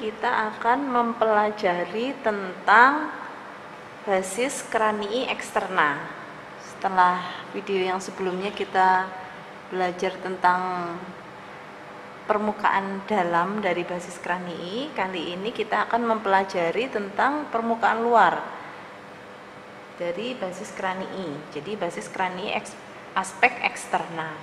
kita akan mempelajari tentang basis kranii eksterna. Setelah video yang sebelumnya kita belajar tentang permukaan dalam dari basis kranii, kali ini kita akan mempelajari tentang permukaan luar dari basis kranii. Jadi basis kranii aspek eksternal.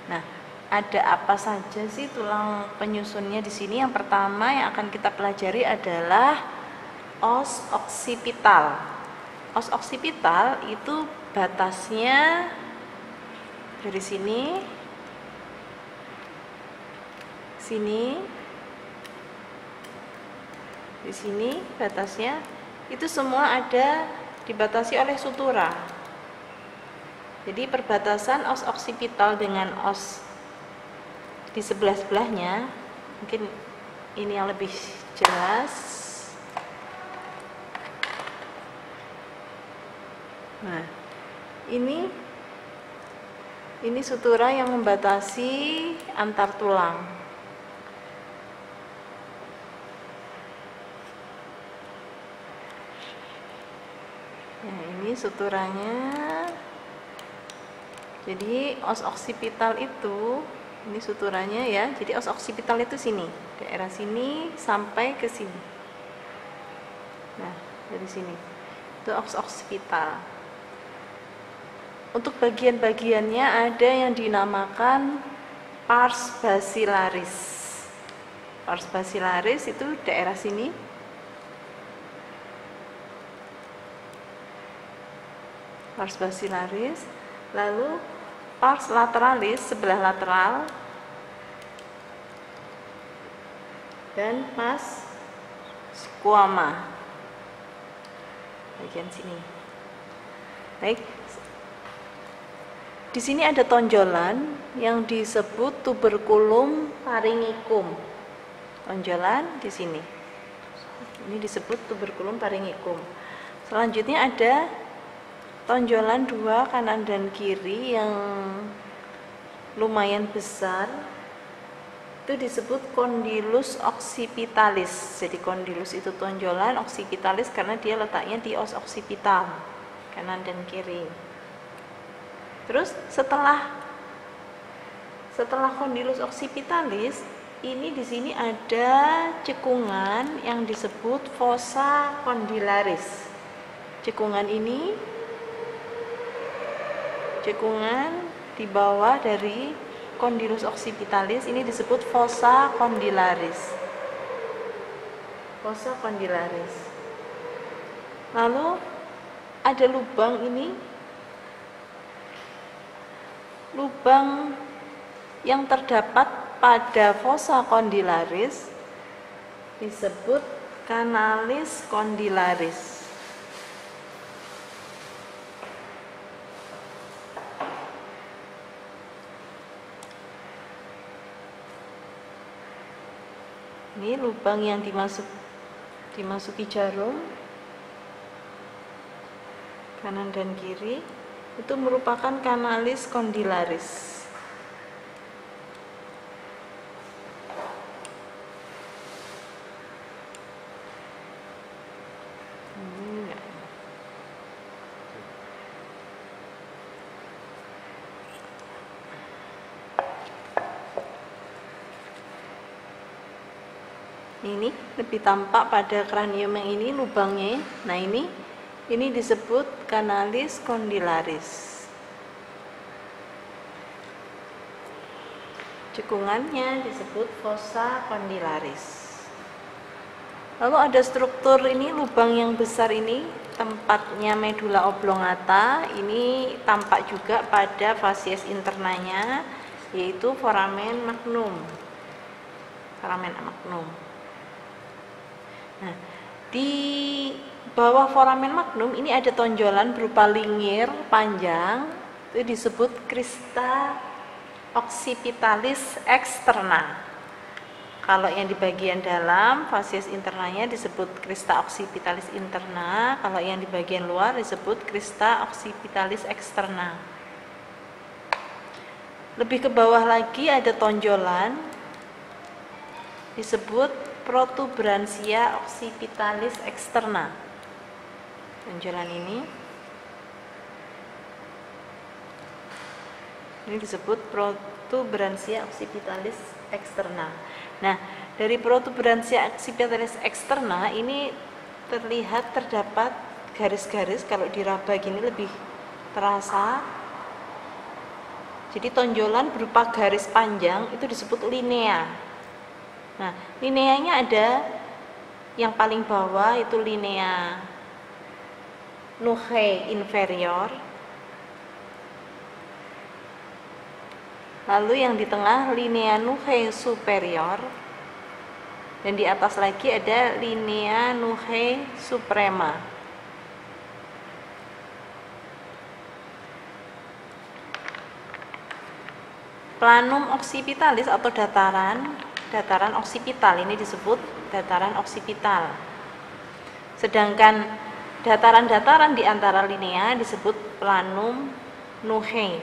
Nah, ada apa saja sih tulang penyusunnya di sini? Yang pertama yang akan kita pelajari adalah os oksipital. Os oksipital itu batasnya dari sini, di sini batasnya itu semua ada dibatasi oleh sutura. Jadi perbatasan os oksipital dengan os di sebelah-sebelahnya, mungkin ini yang lebih jelas. Nah, ini sutura yang membatasi antar tulang. Nah, ini suturanya. Jadi os oksipital itu, ini suturanya ya. Jadi os oksipital itu sini, daerah sini sampai ke sini. Nah, dari sini itu os oksipital. Untuk bagian-bagiannya ada yang dinamakan pars basilaris. Pars basilaris itu daerah sini. Pars basilaris. Lalu pars lateralis sebelah lateral dan pars squama bagian sini. Baik, di sini ada tonjolan yang disebut tuberculum pharyngeum. Tonjolan di sini. Ini disebut tuberculum pharyngeum. Selanjutnya ada tonjolan dua kanan dan kiri yang lumayan besar, itu disebut condylus occipitalis. Jadi condylus itu tonjolan, occipitalis karena dia letaknya di os occipital kanan dan kiri. Terus setelah condylus occipitalis, ini di sini ada cekungan yang disebut fossa condylaris. Cekungan ini di bawah dari condylus occipitalis ini disebut fossa condylaris. Fossa condylaris. Lalu ada lubang ini, lubang yang terdapat pada fossa condylaris disebut canalis condylaris. Ini lubang yang dimasuki jarum kanan dan kiri, itu merupakan canalis condylaris. Ini lebih tampak pada kranium yang ini lubangnya. Nah, ini disebut canalis condylaris. Cekungannya disebut fossa condylaris. Lalu ada struktur ini, lubang yang besar ini tempatnya medula oblongata. Ini tampak juga pada fasies internanya, yaitu foramen magnum. Foramen magnum. Nah, di bawah foramen magnum ini ada tonjolan berupa lingir panjang, itu disebut crista occipitalis externa. Kalau yang di bagian dalam fasies internanya disebut crista occipitalis interna, kalau yang di bagian luar disebut crista occipitalis externa. Lebih ke bawah lagi ada tonjolan disebut protubransia occipitalis externa. Tonjolan ini disebut protubransia occipitalis externa. Nah, dari protubransia occipitalis externa ini terdapat garis-garis, kalau diraba gini lebih terasa. Jadi tonjolan berupa garis panjang itu disebut linea. Nah, lineanya ada yang paling bawah itu linea nuchae inferior. Lalu yang di tengah linea nuchae superior. Dan di atas lagi ada linea nuchae suprema. Planum occipitalis atau dataran oksipital ini disebut dataran oksipital. Sedangkan dataran-dataran di antara linea disebut planum nuchae.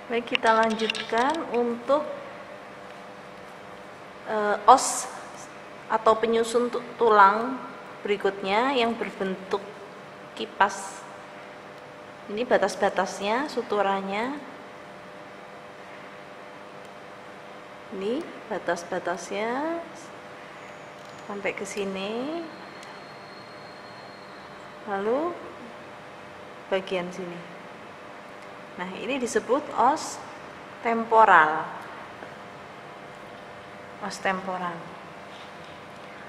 Baik, kita lanjutkan untuk os atau penyusun tulang berikutnya yang berbentuk kipas. Ini batas-batasnya, suturannya. Ini batas-batasnya sampai ke sini. Lalu bagian sini. Nah, ini disebut os temporal. Os temporal.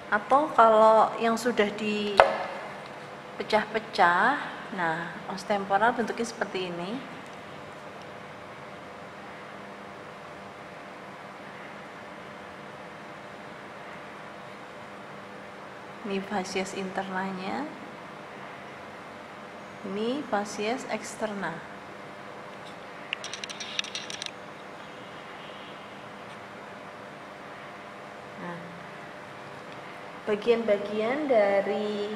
Atau kalau yang sudah dipecah-pecah, nah, os temporal bentuknya seperti ini. Ini fasies internanya, ini fasies eksterna. Nah, bagian-bagian dari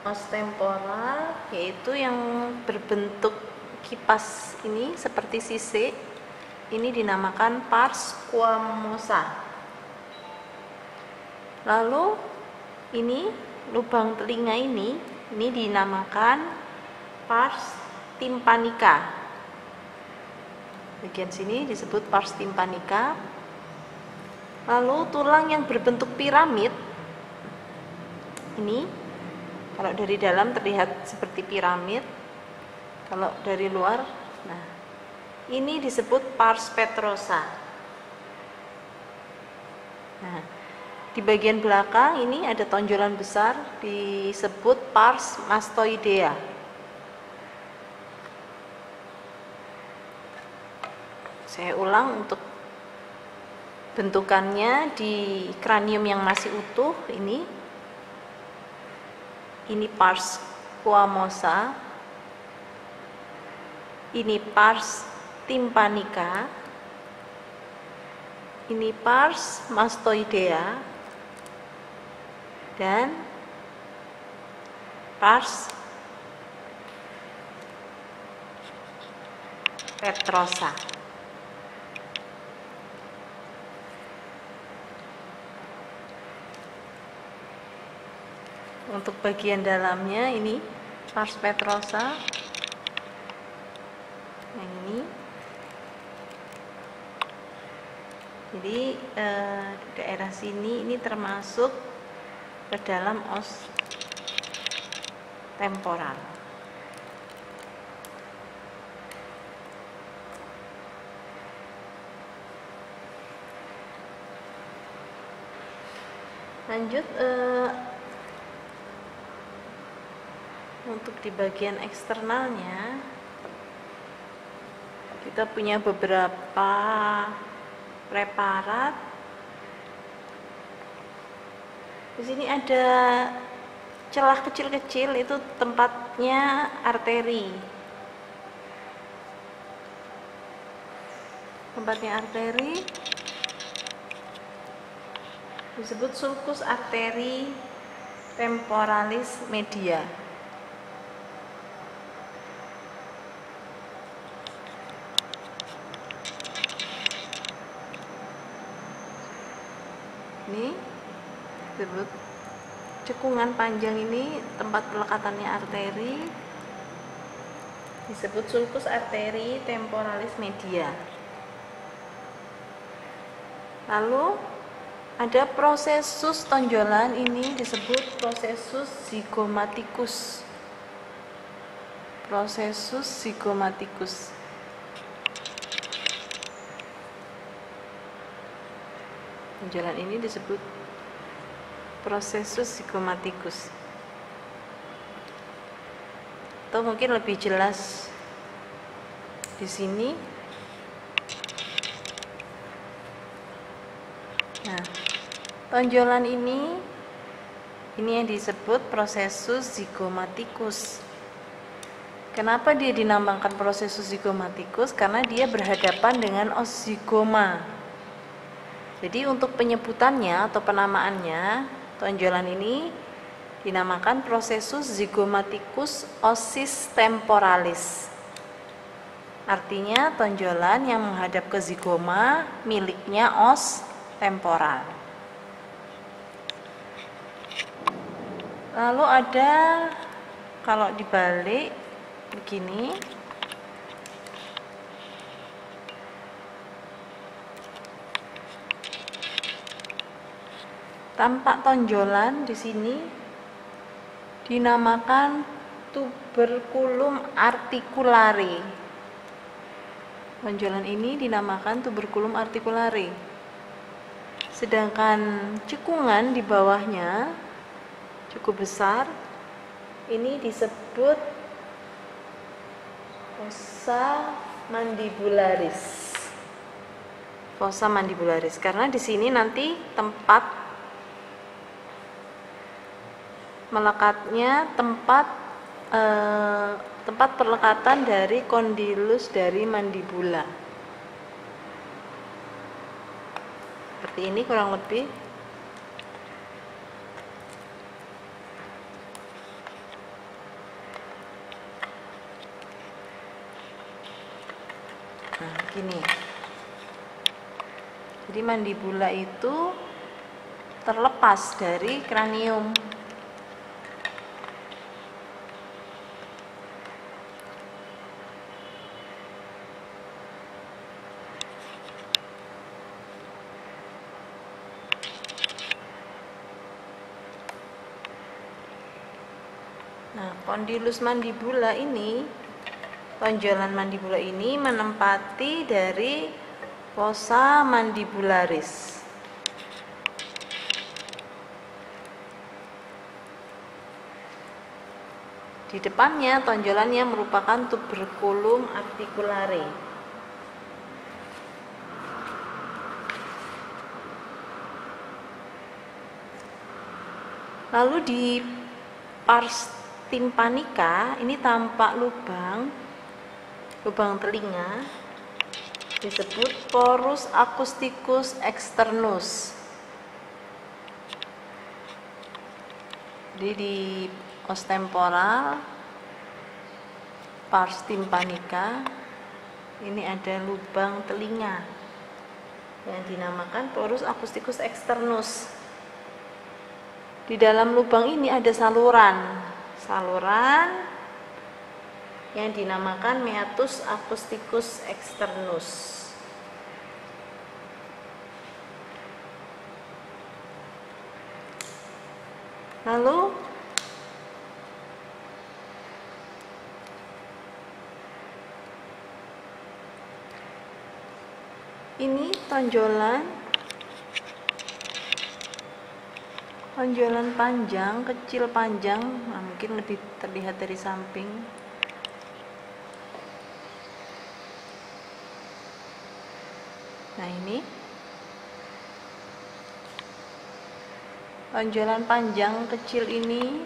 os temporal yaitu yang berbentuk kipas ini seperti sisik, ini dinamakan pars squamosa. Lalu ini lubang telinga ini dinamakan pars tympanica. Bagian sini disebut pars tympanica. Lalu tulang yang berbentuk piramid ini, kalau dari dalam terlihat seperti piramid, kalau dari luar, nah, ini disebut pars petrosa. Nah, di bagian belakang ini ada tonjolan besar disebut pars mastoidea. Saya ulang untuk bentukannya di kranium yang masih utuh ini pars squamosa, ini pars tympanica, ini pars mastoidea, dan pars petrosa. Untuk bagian dalamnya ini pars petrosa, yang ini. Jadi daerah sini ini termasuk ke dalam os temporal. Lanjut untuk di bagian eksternalnya kita punya beberapa preparat. Di sini ada celah kecil-kecil, itu tempatnya arteri. Tempatnya arteri disebut sulcus arteri temporalis media. Ini disebut cekungan panjang, ini tempat pelekatannya arteri, disebut sulcus arteri temporalis media. Lalu ada prosesus tonjolan, ini disebut prosesus zygomaticus. Prosesus zygomaticus. Tonjolan ini disebut prosesus zygomaticus. Atau mungkin lebih jelas di sini. Nah, tonjolan ini yang disebut prosesus zygomaticus. Kenapa dia dinamakan prosesus zygomaticus? Karena dia berhadapan dengan os zygoma. Jadi untuk penyebutannya atau penamaannya, tonjolan ini dinamakan prosesus zygomaticus ossis temporalis. Artinya tonjolan yang menghadap ke zigoma miliknya os temporal. Lalu ada, kalau dibalik begini, tampak tonjolan di sini dinamakan tuberculum articulare. Tonjolan ini dinamakan tuberculum articulare. Sedangkan cekungan di bawahnya cukup besar, ini disebut fossa mandibularis. Fossa mandibularis, karena di sini nanti tempat melekatnya, tempat perlekatan dari kondilus dari mandibula. Seperti ini kurang lebih. Nah, gini. Jadi mandibula itu terlepas dari kranium. Nah, kondilus mandibula ini, tonjolan mandibula ini menempati dari fossa mandibularis. Di depannya tonjolannya merupakan tuberculum articulare. Lalu di pars tympanica ini tampak lubang telinga, disebut porus acousticus externus. Jadi di os temporal, pars tympanica, ini ada lubang telinga yang dinamakan porus acousticus externus. Di dalam lubang ini ada saluran yang dinamakan meatus acousticus externus. Lalu ini tonjolan panjang, kecil panjang, nah mungkin lebih terlihat dari samping. Nah, ini tonjolan panjang kecil ini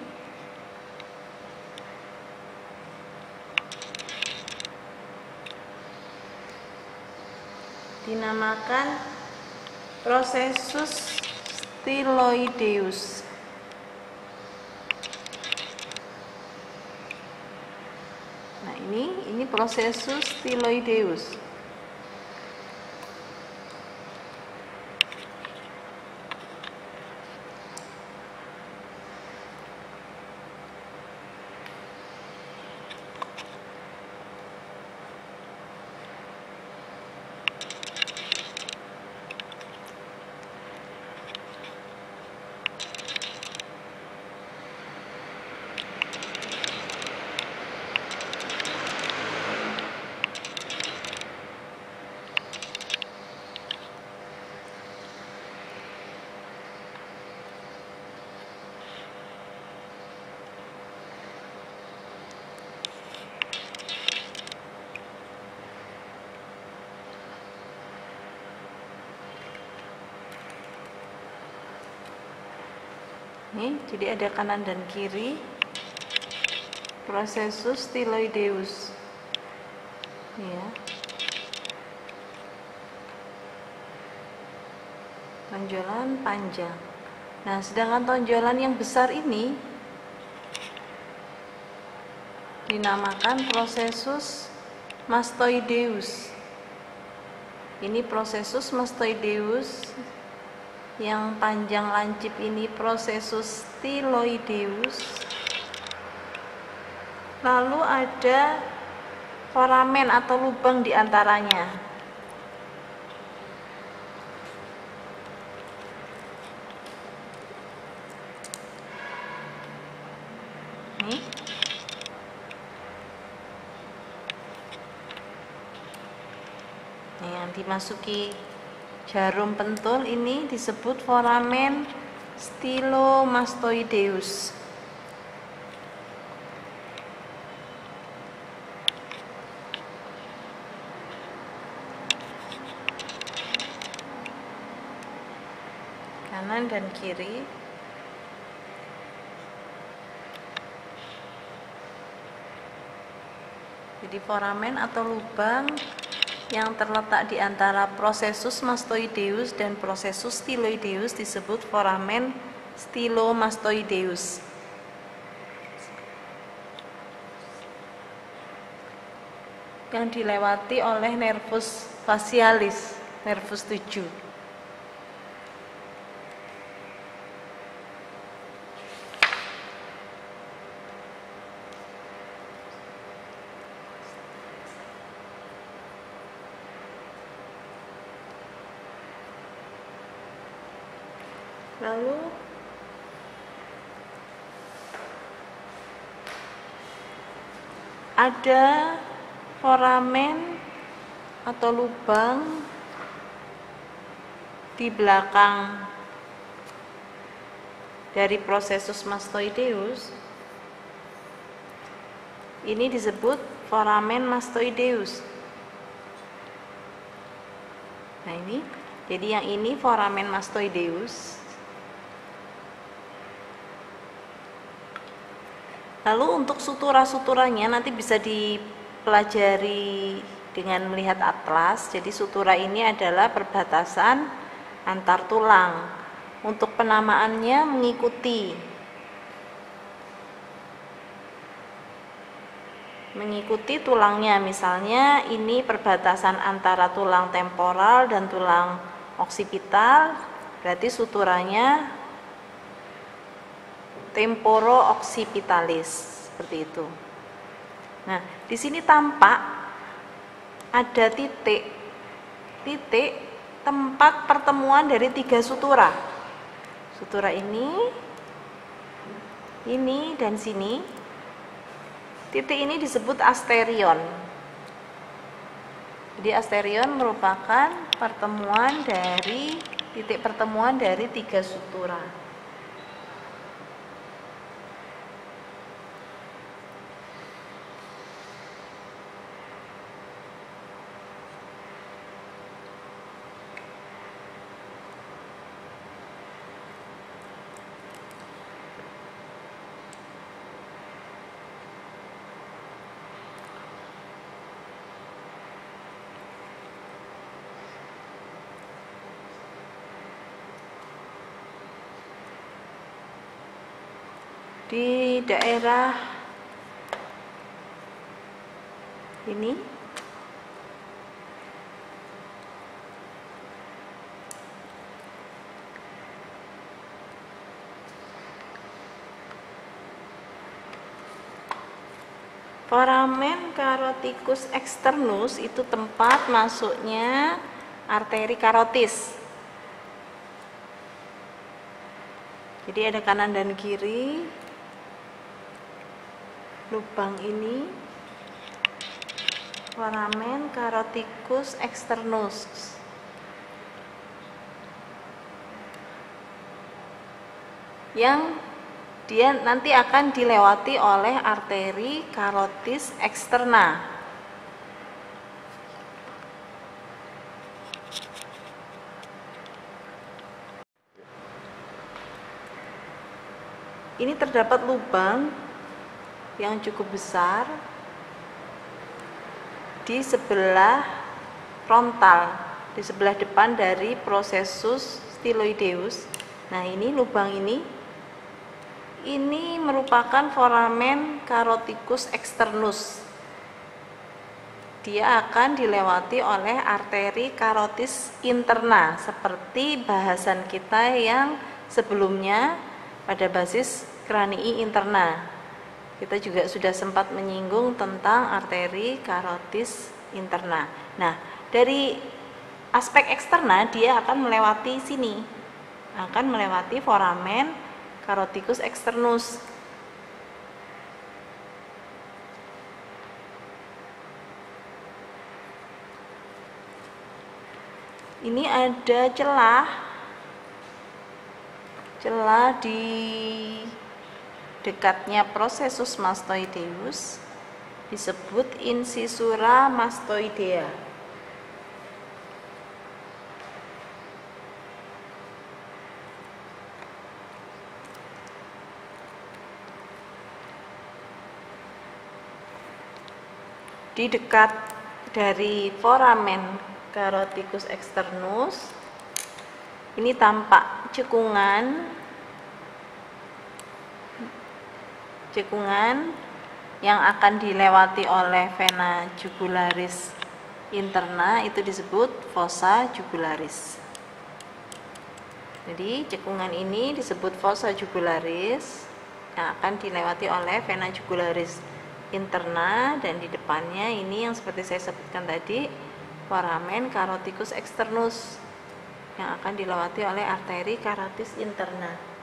dinamakan prosesus styloideus. Nah, ini prosesus styloideus. Nih, jadi ada kanan dan kiri. Processus styloideus. Ya. Tonjolan panjang. Nah, sedangkan tonjolan yang besar ini dinamakan processus mastoideus. Ini processus mastoideus. Yang panjang lancip ini processus styloideus. Lalu ada foramen atau lubang di antaranya. Nih. Yang dimasuki jarum pentul ini disebut foramen stylomastoideus. Kanan dan kiri. Jadi foramen atau lubang yang terletak di antara processus mastoideus dan processus styloideus disebut foramen stylomastoideus. Yang dilewati oleh nervus facialis, nervus 7. Lalu ada foramen atau lubang di belakang dari processus mastoideus. Ini disebut foramen mastoideus. Nah, ini jadi yang ini foramen mastoideus. Lalu untuk sutura-suturanya nanti bisa dipelajari dengan melihat atlas. Jadi sutura ini adalah perbatasan antar tulang. Untuk penamaannya mengikuti tulangnya. Misalnya ini perbatasan antara tulang temporal dan tulang oksipital, berarti suturanya temporo-occipitalis, seperti itu. Nah, di sini tampak ada titik tempat pertemuan dari 3 sutura. Sutura ini, dan sini. Titik ini disebut asterion. Jadi asterion merupakan titik pertemuan dari 3 sutura. Di daerah ini foramen caroticus externus itu tempat masuknya arteri karotis. Jadi ada kanan dan kiri. Lubang ini foramen caroticus externus. Yang dia nanti akan dilewati oleh arteri karotis eksterna. Ini terdapat lubang yang cukup besar di sebelah frontal, di sebelah depan dari processus styloideus. Nah, ini lubang ini merupakan foramen caroticus externus. Dia akan dilewati oleh arteri carotis interna seperti bahasan kita yang sebelumnya pada basis cranii interna. Kita juga sudah sempat menyinggung tentang arteri carotis interna. Nah, dari aspek eksterna dia akan melewati sini, akan melewati foramen caroticus externus. Ini ada celah di dekatnya processus mastoideus, disebut incisura mastoidea. Di dekat dari foramen caroticus externus ini tampak cekungan yang akan dilewati oleh vena jugularis interna, itu disebut fossa jugularis. Jadi cekungan ini disebut fossa jugularis yang akan dilewati oleh vena jugularis interna, dan di depannya ini yang seperti saya sebutkan tadi, foramen caroticus externus yang akan dilewati oleh arteri carotis interna.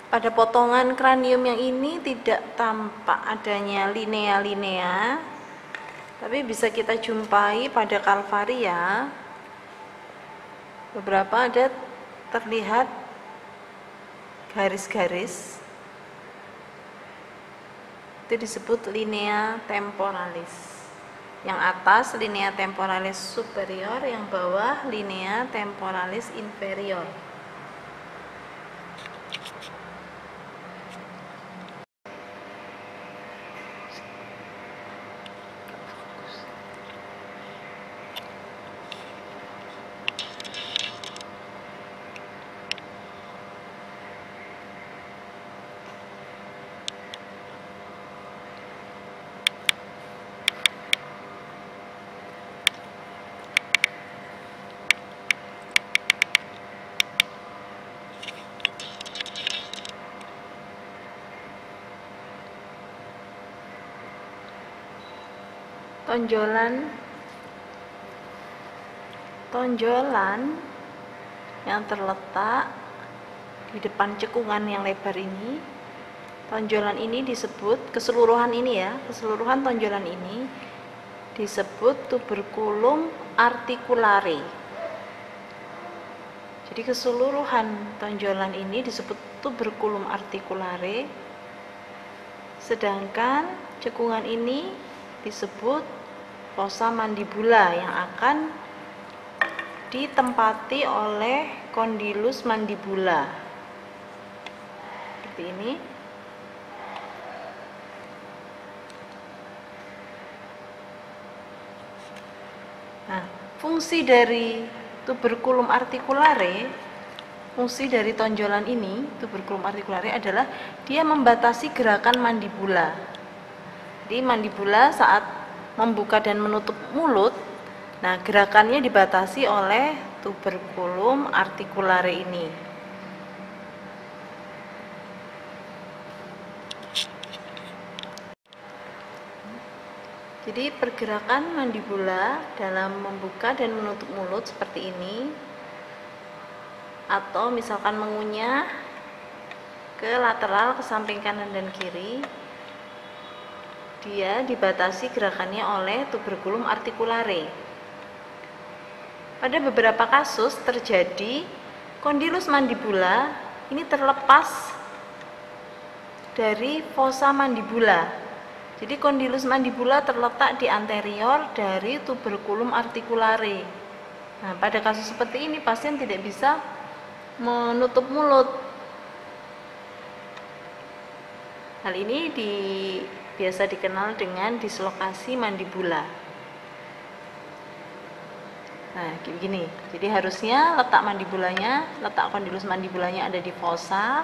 Pada potongan kranium yang ini tidak tampak adanya linea-linea, tapi bisa kita jumpai pada kalvaria. Beberapa ada terlihat garis-garis, itu disebut linea temporalis. Yang atas linea temporalis superior, yang bawah linea temporalis inferior. Tonjolan yang terletak di depan cekungan yang lebar ini, tonjolan ini disebut, keseluruhan tonjolan ini disebut tuberculum articulare. Jadi keseluruhan tonjolan ini disebut tuberculum articulare, sedangkan cekungan ini disebut fossa mandibula yang akan ditempati oleh condylus mandibula. Seperti ini. Nah, fungsi dari tuberculum articulare, fungsi dari tonjolan ini, tuberculum articulare, adalah dia membatasi gerakan mandibula. Jadi mandibula saat membuka dan menutup mulut, nah gerakannya dibatasi oleh tuberculum articulare ini. Jadi pergerakan mandibula dalam membuka dan menutup mulut seperti ini, atau misalkan mengunyah ke lateral, ke samping kanan dan kiri, dia dibatasi gerakannya oleh tuberculum articulare. pada beberapa kasus terjadi kondilus mandibula ini terlepas dari fossa mandibula. Jadi kondilus mandibula terletak di anterior dari tuberculum articulare. Nah, pada kasus seperti ini pasien tidak bisa menutup mulut. Hal ini biasa dikenal dengan dislokasi mandibula. Nah, begini. Jadi harusnya letak mandibulanya, letak kondilus mandibulanya ada di fossa,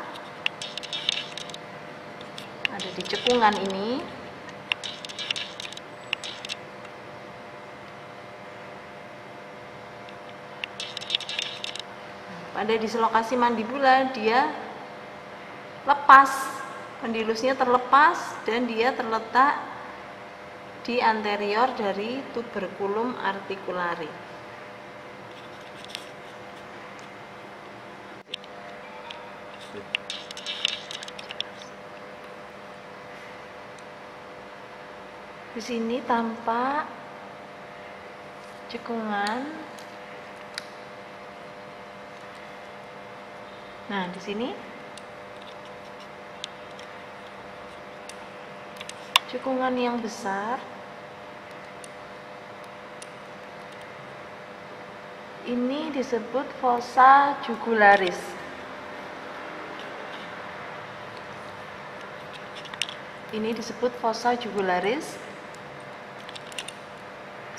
ada di cekungan ini. Pada dislokasi mandibula dia lepas, kondilusnya terlepas dan dia terletak di anterior dari tuberculum articulare. Di sini tampak cekungan. Nah, di sini cekungan yang besar. Ini disebut fossa jugularis. Ini disebut fossa jugularis.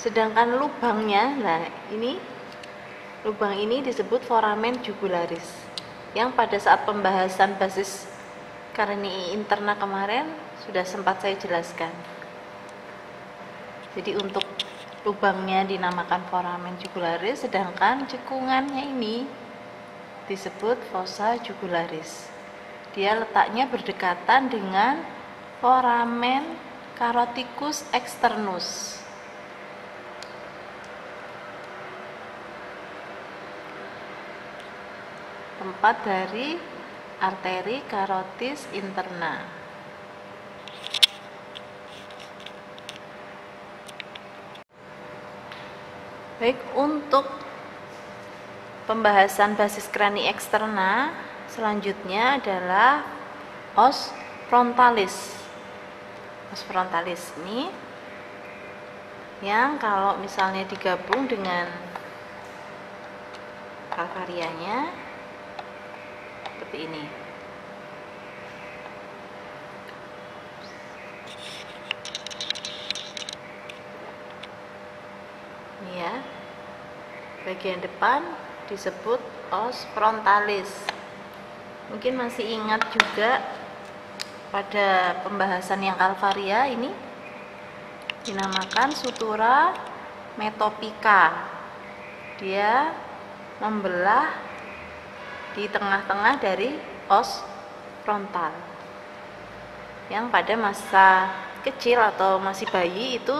Sedangkan lubangnya, nah ini lubang ini disebut foramen jugularis. Yang pada saat pembahasan basis karnii interna kemarin sudah sempat saya jelaskan. Jadi untuk lubangnya dinamakan foramen jugularis, sedangkan cekungannya ini disebut fossa jugularis. Dia letaknya berdekatan dengan foramen caroticus externus. Tempat dari arteri carotis interna. Baik, untuk pembahasan basis krani eksterna selanjutnya adalah os frontalis. Os frontalis ini yang kalau misalnya digabung dengan calvarianya seperti ini. Ini ya, bagian depan disebut os frontalis. Mungkin masih ingat juga pada pembahasan yang calvaria ini dinamakan sutura metopika. Dia membelah di tengah-tengah dari os frontal. Yang pada masa kecil atau masih bayi itu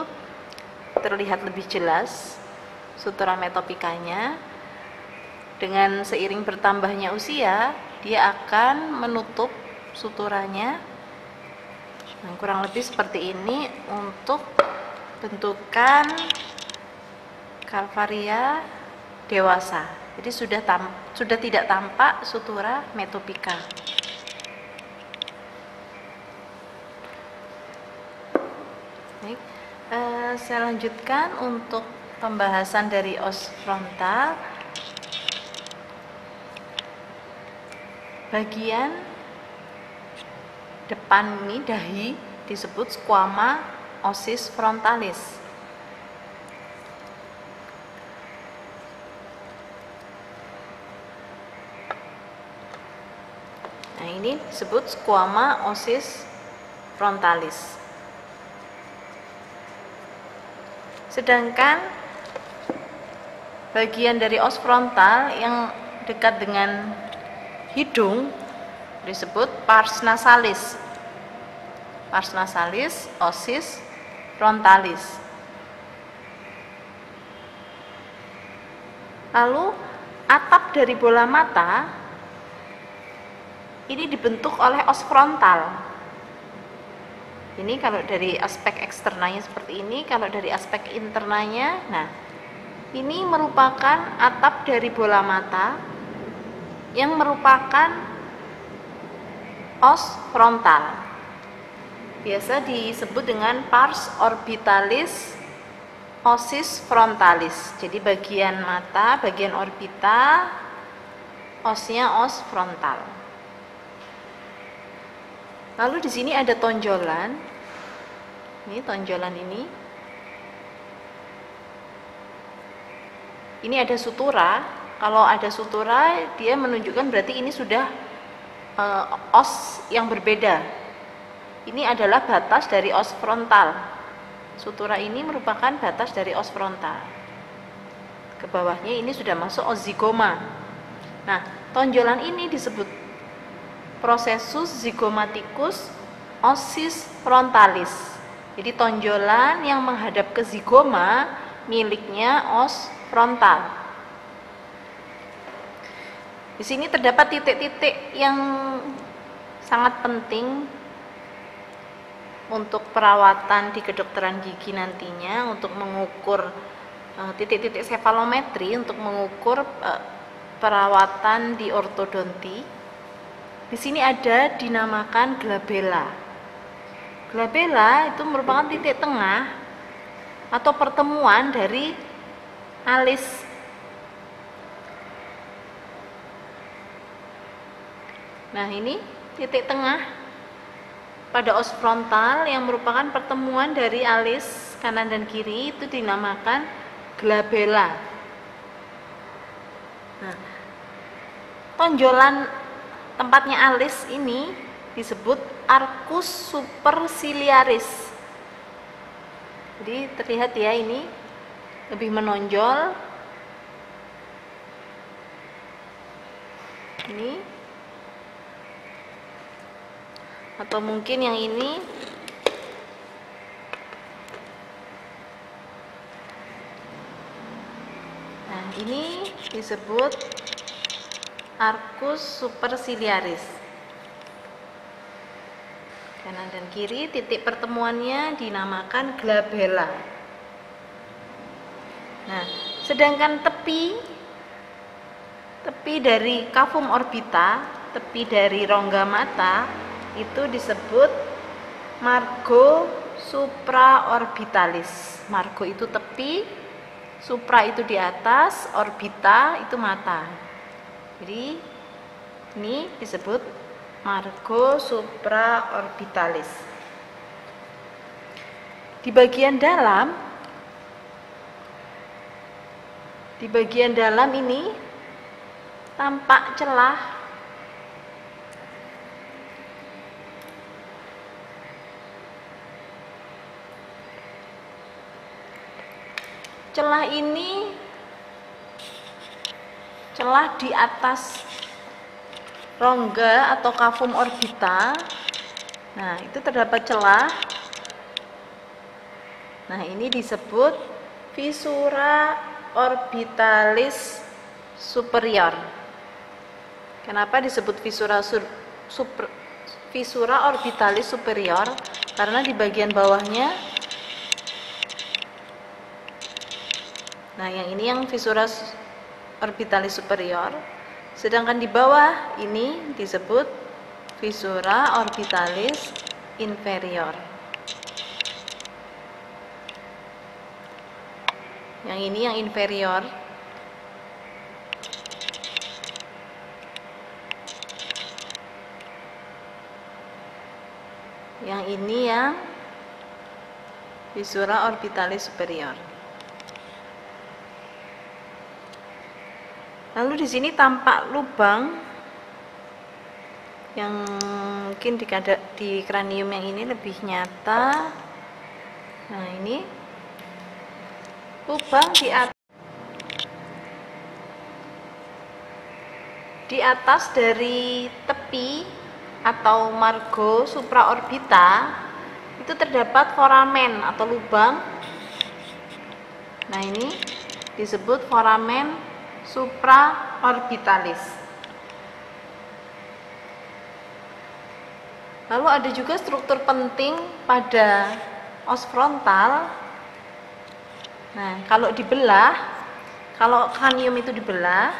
terlihat lebih jelas sutura metopikanya. Dengan seiring bertambahnya usia, dia akan menutup suturanya. Nah, kurang lebih seperti ini untuk bentukan calvaria dewasa. Jadi sudah tidak tampak sutura metopika. Baik, saya lanjutkan untuk pembahasan dari os frontal. Bagian depan ini dahi disebut squama ossis frontalis. Nah, ini disebut squama ossis frontalis. Sedangkan bagian dari os frontal yang dekat dengan hidung disebut pars nasalis. Pars nasalis ossis frontalis. Lalu atap dari bola mata ini dibentuk oleh os frontal. Ini kalau dari aspek eksternanya seperti ini, kalau dari aspek internanya, nah Ini merupakan atap dari bola mata yang merupakan os frontal. Biasa disebut dengan pars orbitalis osis frontalis. Jadi bagian mata, bagian orbita, osnya os frontal. Lalu di sini ada tonjolan. Ini tonjolan ini. Ini ada sutura. Kalau ada sutura, dia menunjukkan berarti ini sudah os yang berbeda. Ini adalah batas dari os frontal. Sutura ini merupakan batas dari os frontal. Ke bawahnya ini sudah masuk os zigoma. Nah, tonjolan ini disebut processus zygomaticus osis frontalis. Jadi tonjolan yang menghadap ke zigoma miliknya os frontal. Di sini terdapat titik-titik yang sangat penting untuk perawatan di kedokteran gigi nantinya, untuk mengukur titik-titik sefalometri, untuk mengukur perawatan di ortodonti. Di sini ada dinamakan glabella. Glabella itu merupakan titik tengah atau pertemuan dari alis Nah, ini titik tengah pada os frontal yang merupakan pertemuan dari alis kanan dan kiri, itu dinamakan glabella. Nah, tonjolan tempatnya alis ini disebut arcus superciliaris. Jadi terlihat ya, ini lebih menonjol. Ini atau mungkin yang ini. Nah, ini disebut arcus superciliaris. Kanan dan kiri titik pertemuannya dinamakan glabella. Nah, sedangkan tepi dari cavum orbita, tepi dari rongga mata, itu disebut margo supraorbitalis. Margo itu tepi, supra itu di atas, orbita itu mata. Jadi ini disebut margo supraorbitalis. Di bagian dalam ini tampak celah ini celah di atas rongga atau cavum orbita. Nah, itu terdapat celah. Nah, ini disebut fissura orbitalis superior. Kenapa disebut fissura orbitalis superior? Karena di bagian bawahnya, nah yang ini yang fissura orbitalis superior, sedangkan di bawah ini disebut fissura orbitalis inferior. Yang ini yang inferior. Yang ini yang fissura orbitalis superior. Lalu di sini tampak lubang yang mungkin di kranium yang ini lebih nyata. Nah, ini lubang di atas dari tepi atau margo supraorbita itu terdapat foramen atau lubang. Nah, ini disebut foramen supraorbitalis. Lalu ada juga struktur penting pada os frontal. Nah, kalau dibelah Kalau kranium itu dibelah,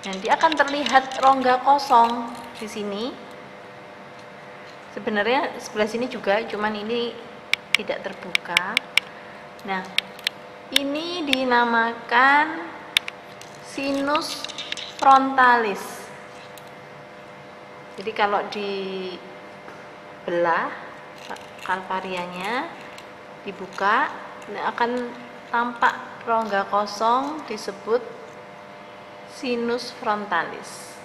nanti akan terlihat rongga kosong di sini. Sebenarnya sebelah sini juga, cuman ini tidak terbuka. Nah, ini dinamakan sinus frontalis. Jadi kalau dibelah kalvarianya, dibuka, ini akan tampak rongga kosong disebut sinus frontalis.